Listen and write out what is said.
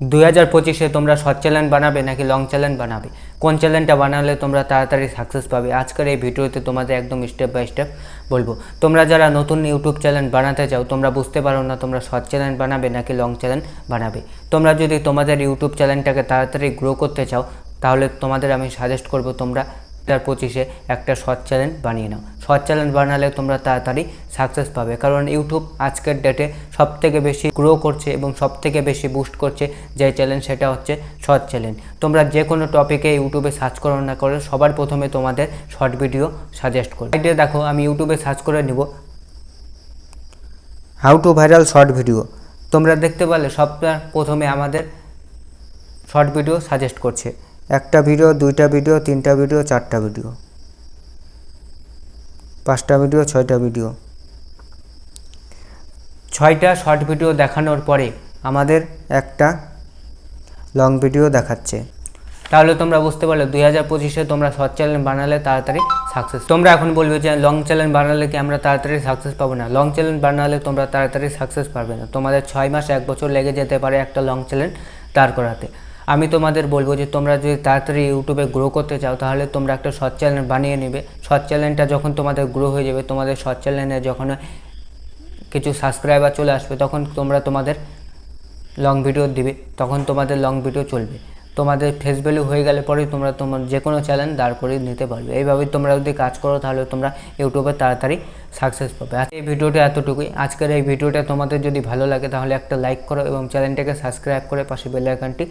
2025-এ তোমরা short channel বানাবে নাকি লং চ্যানেল বানাবে, কোন চ্যানেলটা বানালে তোমরা তাড়াতাড়ি সাকসেস পাবে, আজকের এই ভিডিওতে তোমাদের একদম স্টেপ বাই স্টেপ বলবো। তোমরা যারা নতুন ইউটিউব চ্যানেল বানাতে চাও, তোমরা বুঝতে পারো না তোমরা শর্ট চ্যানেল বানাবে নাকি লং চ্যানেল বানাবে, তোমরা যদি তোমাদের ইউটিউব চ্যানেলটাকে তাড়াতাড়ি গ্রো করতে চাও, তাহলে তোমাদের আমি সাজেস্ট করব তোমরা 2025-এ একটা শর্ট চ্যানেল বানিয়ে নাও। শর্ট চ্যানেল বানালে তোমরা তাড়াতাড়ি সাকসেস পাবে, কারণ ইউটিউব আজকের ডেটে সবথেকে বেশি গ্রো করছে এবং সবথেকে বেশি বুস্ট করছে যে চ্যানেল, সেটা হচ্ছে শর্ট চ্যানেল। তোমরা যে কোনো টপিকে ইউটিউবে সার্চ করো না করো, সবার প্রথমে তোমাদের শর্ট ভিডিও সাজেস্ট করো। এটা দেখো, আমি ইউটিউবে সার্চ করে নিব how to viral short video. তোমরা দেখতে পারলে সবটার প্রথমে আমাদের শর্ট ভিডিও সাজেস্ট করছে, একটা ভিডিও, দুইটা ভিডিও, তিনটা ভিডিও, চারটা ভিডিও, পাঁচটা ভিডিও, ছয়টা ভিডিও। 6টা শর্ট ভিডিও দেখানোর পরে আমাদের একটা লং ভিডিও দেখাচ্ছে। তাহলে তোমরা বুঝতে পারলে 2025-এ তোমরা শর্ট চ্যানেল বানালে তাড়াতাড়ি সাকসেস। তোমরা এখন বলবে যে লং চ্যানেল বানালে কি আমরা তাড়াতাড়ি সাকসেস পাবো না? লং চ্যানেল বানালে তোমরা তাড়াতাড়ি সাকসেস পাবে না, তোমাদের 6 মাস 1 বছর লেগে যেতে পারে একটা লং চ্যানেল দাঁড় করাতে। আমি তোমাদের বলবো যে তোমরা যদি তাড়াতাড়ি ইউটিউবে গ্রো করতে চাও, তাহলে তোমরা একটা শর্ট চ্যানেল বানিয়ে নেবে। শর্ট চ্যানেলটা যখন তোমাদের গ্রো হয়ে যাবে, তোমাদের শর্ট চ্যানেলে যখন কিছু সাবস্ক্রাইবার চলে আসবে, তখন তোমরা তোমাদের লং ভিডিও দিবে, তখন তোমাদের লং ভিডিও চলবে। তোমাদের ফেস ভ্যালু হয়ে গেলে পরে তোমরা তোমার যে কোনো চ্যানেল দাঁড় করিয়ে নিতে পারবে। এইভাবে তোমরা যদি কাজ করো, তাহলে তোমরা ইউটিউবে তাড়াতাড়ি সাকসেস পাবে। এই ভিডিওটা এতটুকুই। আজকের এই ভিডিওটা তোমাদের যদি ভালো লাগে, তাহলে একটা লাইক করো এবং চ্যানেলটাকে সাবস্ক্রাইব করে পাশে বেল আইকনটি